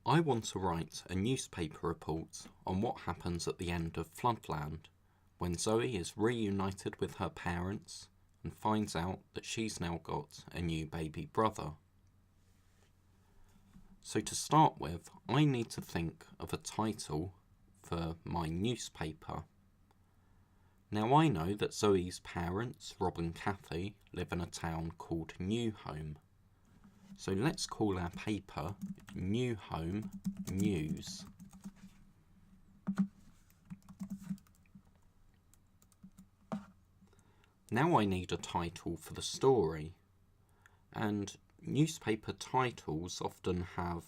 I want to write a newspaper report on what happens at the end of Floodland, when Zoe is reunited with her parents and finds out that she's now got a new baby brother. So to start with, I need to think of a title for my newspaper. Now I know that Zoe's parents, Rob and Kathy, live in a town called New Home. So let's call our paper New Home News. Now I need a title for the story, and newspaper titles often have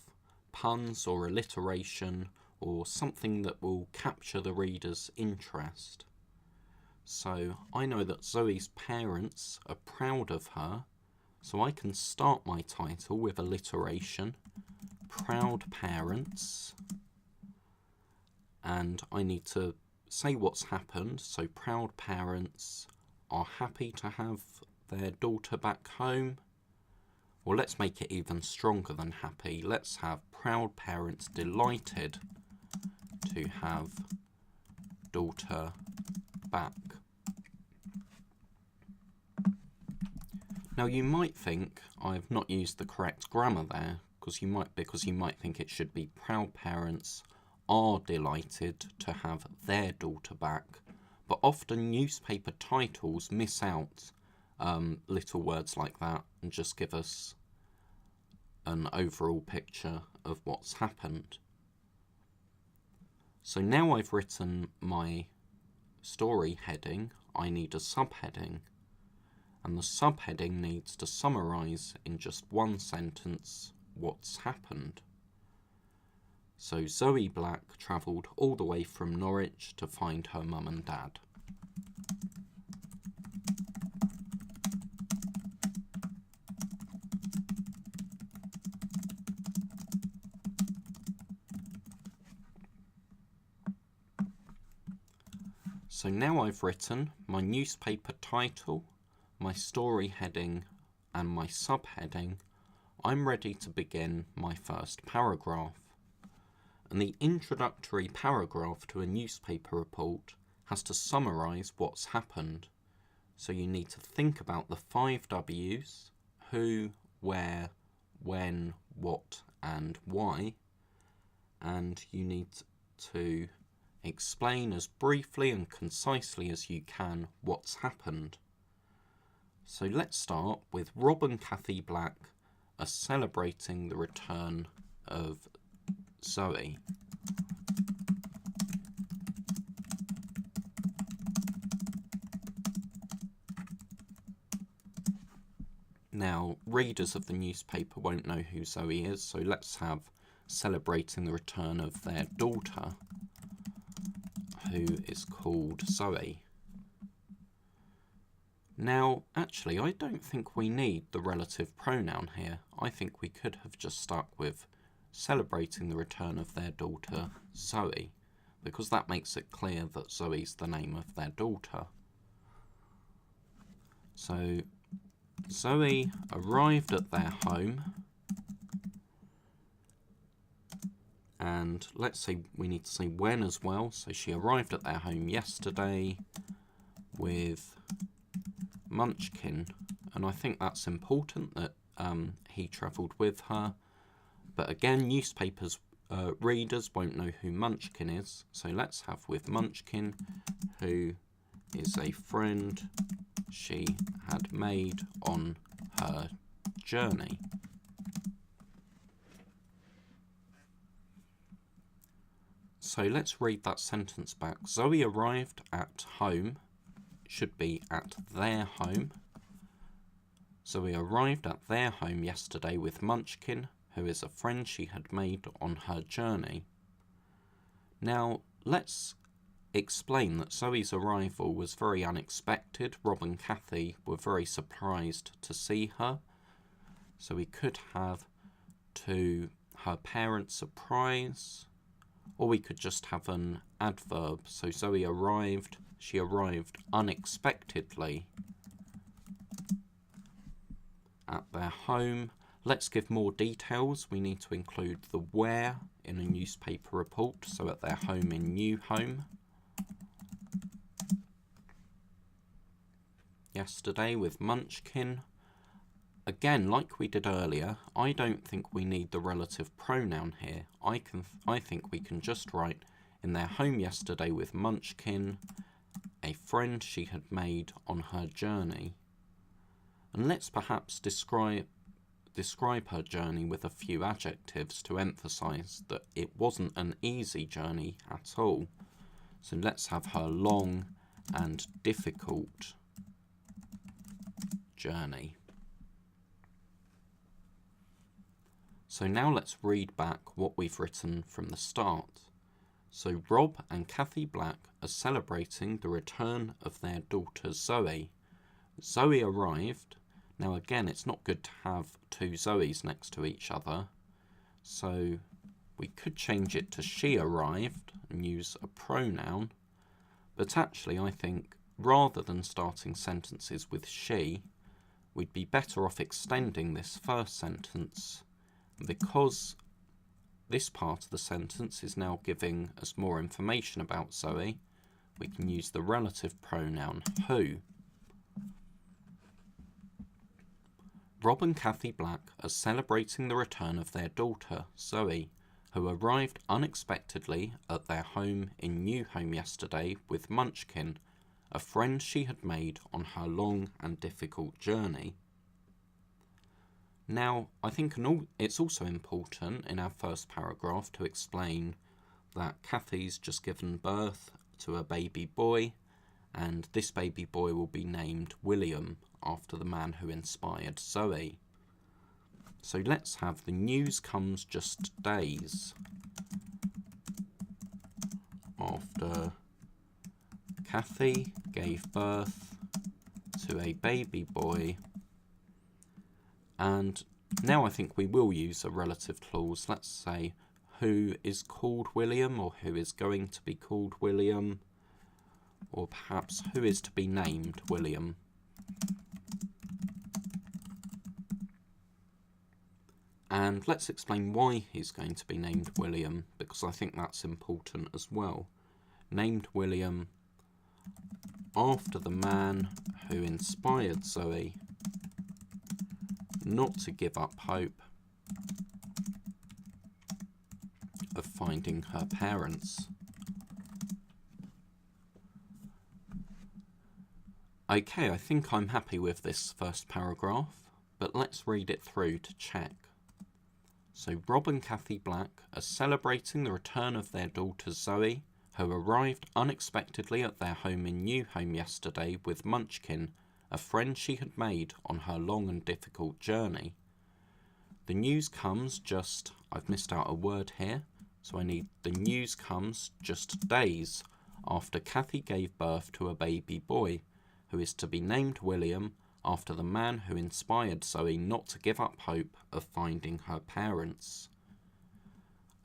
puns or alliteration or something that will capture the reader's interest. So I know that Zoe's parents are proud of her, so I can start my title with alliteration, proud parents, and I need to say what's happened. So proud parents are happy to have their daughter back home. Or let's make it even stronger than happy. Let's have proud parents delighted to have daughter back. Now you might think I've not used the correct grammar there, because you might think it should be proud parents are delighted to have their daughter back, but often newspaper titles miss out little words like that and just give us an overall picture of what's happened. So now I've written my story heading, I need a subheading. And the subheading needs to summarise in just one sentence what's happened. So Zoe Black travelled all the way from Norwich to find her mum and dad. So now I've written my newspaper title, my story heading and my subheading, I'm ready to begin my first paragraph. And the introductory paragraph to a newspaper report has to summarise what's happened. So you need to think about the 5 W's, who, where, when, what and why, and you need to explain as briefly and concisely as you can what's happened. So let's start with Rob and Kathy Black are celebrating the return of Zoe. Now, readers of the newspaper won't know who Zoe is, so let's have celebrating the return of their daughter, who is called Zoe. Now, actually, I don't think we need the relative pronoun here. I think we could have just stuck with celebrating the return of their daughter, Zoe, because that makes it clear that Zoe's the name of their daughter. So, Zoe arrived at their home, and let's say we need to say when as well. So she arrived at their home yesterday with Munchkin, and I think that's important that he travelled with her. But again, newspapers readers won't know who Munchkin is, so let's have with Munchkin, who is a friend she had made on her journey. So let's read that sentence back. Zoe arrived at home, should be at their home. Zoe arrived at their home yesterday with Munchkin, who is a friend she had made on her journey. Now, let's explain that Zoe's arrival was very unexpected. Rob and Kathy were very surprised to see her. So we could have to her parents' surprise, or we could just have an adverb. So Zoe arrived, she arrived unexpectedly at their home. Let's give more details. We need to include the where in a newspaper report, so at their home in New Home. Yesterday with Munchkin. Again, like we did earlier, I don't think we need the relative pronoun here. I think we can just write in their home yesterday with Munchkin, a friend she had made on her journey. And let's perhaps describe her journey with a few adjectives to emphasize that it wasn't an easy journey at all. So let's have her long and difficult journey. So now let's read back what we've written from the start. So Rob and Kathy Black are celebrating the return of their daughter Zoe. Zoe arrived. Now again, it's not good to have two Zoes next to each other, so we could change it to she arrived and use a pronoun, but actually I think rather than starting sentences with she, we'd be better off extending this first sentence, because this part of the sentence is now giving us more information about Zoe. We can use the relative pronoun who. Rob and Kathy Black are celebrating the return of their daughter, Zoe, who arrived unexpectedly at their home in New Home yesterday with Munchkin, a friend she had made on her long and difficult journey. Now, I think it's also important in our first paragraph to explain that Kathy's just given birth to a baby boy, and this baby boy will be named William, after the man who inspired Zoe. So let's have the news comes just days after Kathy gave birth to a baby boy. And now I think we will use a relative clause. Let's say who is called William, or who is going to be called William, or perhaps who is to be named William. And let's explain why he's going to be named William, because I think that's important as well. Named William after the man who inspired Zoe not to give up hope of finding her parents. Okay, I think I'm happy with this first paragraph, but let's read it through to check. So Rob and Kathy Black are celebrating the return of their daughter Zoe, who arrived unexpectedly at their home in New Home yesterday with Munchkin, a friend she had made on her long and difficult journey. The news comes just, I've missed out a word here, so I need the news comes just days after Kathy gave birth to a baby boy, who is to be named William, after the man who inspired Zoe not to give up hope of finding her parents.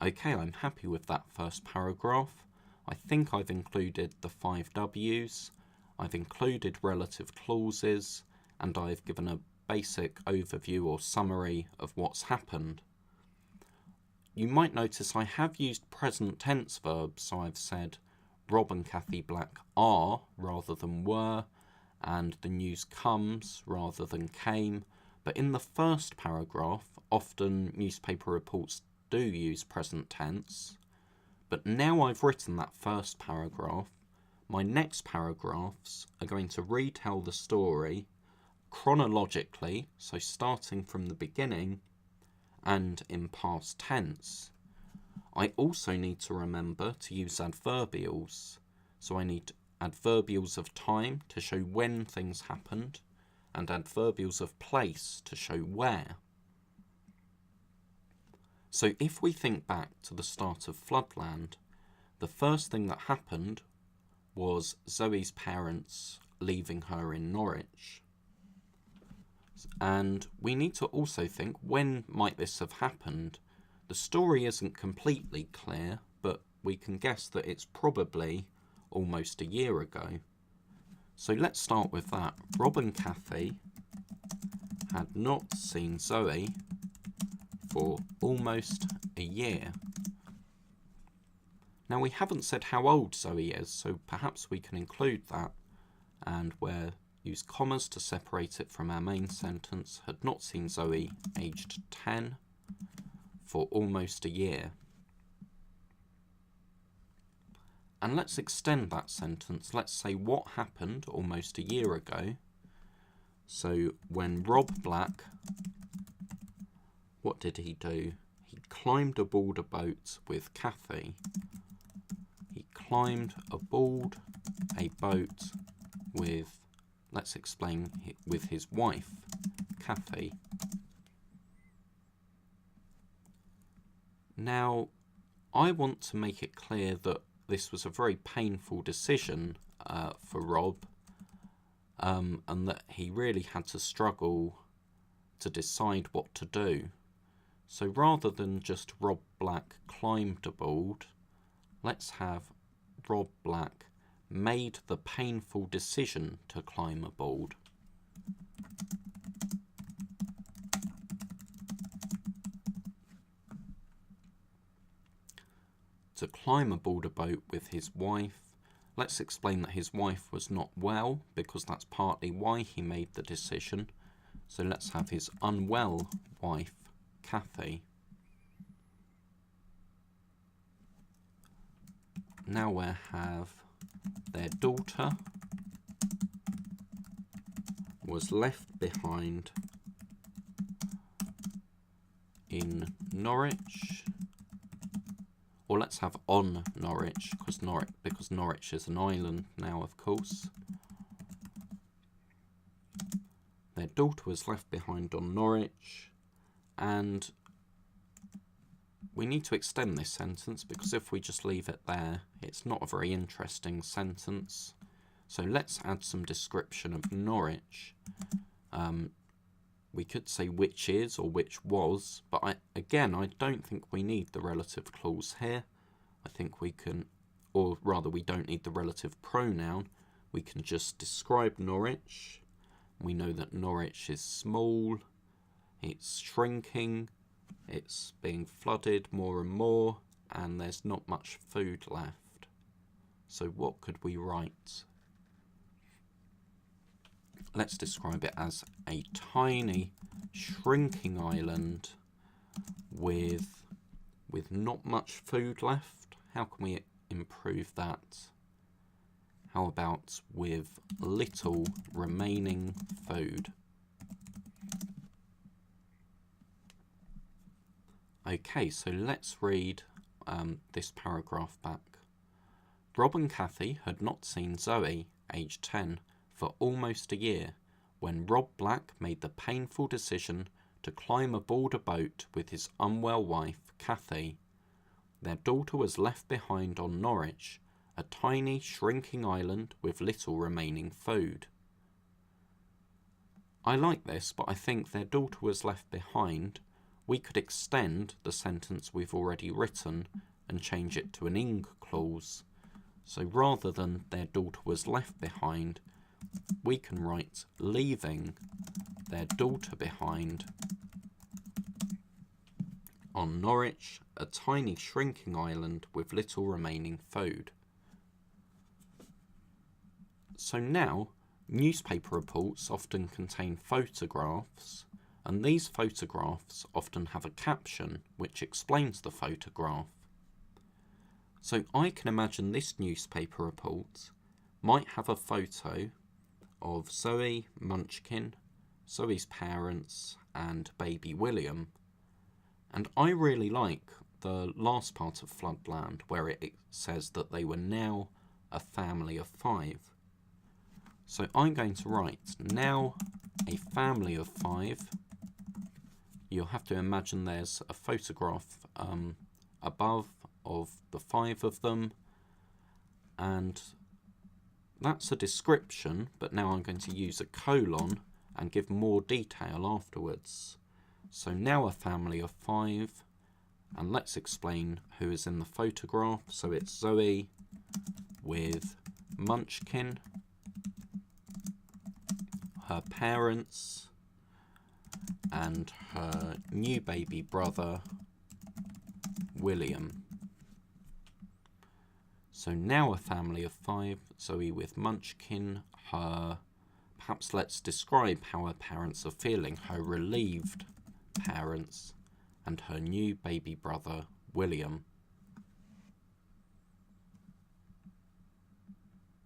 Okay, I'm happy with that first paragraph. I think I've included the 5 W's, I've included relative clauses, and I've given a basic overview or summary of what's happened. You might notice I have used present tense verbs, so I've said Rob and Kathy Black are rather than were, and the news comes rather than came, but in the first paragraph, often newspaper reports do use present tense. But now I've written that first paragraph, my next paragraphs are going to retell the story chronologically, so starting from the beginning, and in past tense. I also need to remember to use adverbials, so I need adverbials of time to show when things happened, and adverbials of place to show where. So if we think back to the start of Floodland, the first thing that happened was Zoe's parents leaving her in Norwich. And we need to also think, when might this have happened? The story isn't completely clear, but we can guess that it's probably almost a year ago. So let's start with that. Rob and Kathy had not seen Zoe for almost a year. Now we haven't said how old Zoe is, so perhaps we can include that, and we'll use commas to separate it from our main sentence. Had not seen Zoe aged 10 for almost a year. And let's extend that sentence. Let's say what happened almost a year ago. So when Rob Black, what did he do? He climbed aboard a boat with Kathy. He climbed aboard a boat with, let's explain, with his wife, Kathy. Now, I want to make it clear that this was a very painful decision for Rob, and that he really had to struggle to decide what to do. So rather than just Rob Black climbed aboard, let's have Rob Black made the painful decision to climb aboard. To climb aboard a boat with his wife. Let's explain that his wife was not well, because that's partly why he made the decision. So let's have his unwell wife, Kathy. Now we'll have their daughter was left behind in Norwich. Or let's have on Norwich, because Norwich is an island now, of course. Their daughter was left behind on Norwich, and we need to extend this sentence, because if we just leave it there, it's not a very interesting sentence. So let's add some description of Norwich. We could say which is or which was, but I don't think we need the relative clause here. I think we can, or rather we don't need the relative pronoun. We can just describe Norwich. We know that Norwich is small, it's shrinking, it's being flooded more and more, and there's not much food left. So what could we write? Let's describe it as a tiny, shrinking island with not much food left. How can we improve that? How about with little remaining food? Okay, so let's read this paragraph back. Rob and Kathy had not seen Zoe, aged 10, for almost a year, when Rob Black made the painful decision to climb aboard a boat with his unwell wife, Kathy. Their daughter was left behind on Norwich, a tiny, shrinking island with little remaining food. I like this, but I think their daughter was left behind. We could extend the sentence we've already written and change it to an ing clause. So rather than their daughter was left behind, we can write leaving their daughter behind on Norwich, a tiny shrinking island with little remaining food. So now, newspaper reports often contain photographs, and these photographs often have a caption which explains the photograph. So I can imagine this newspaper report might have a photo of Zoe Munchkin, Zoe's parents, and baby William. And I really like the last part of Floodland, where it says that they were now a family of 5. So I'm going to write now a family of 5. You'll have to imagine there's a photograph above of the 5 of them, and that's a description, but now I'm going to use a colon and give more detail afterwards. So now a family of 5, and let's explain who is in the photograph. So it's Zoe with Munchkin, her parents, and her new baby brother, William. So now a family of 5, Zoe with Munchkin, her, perhaps let's describe how her parents are feeling, her relieved parents, and her new baby brother, William.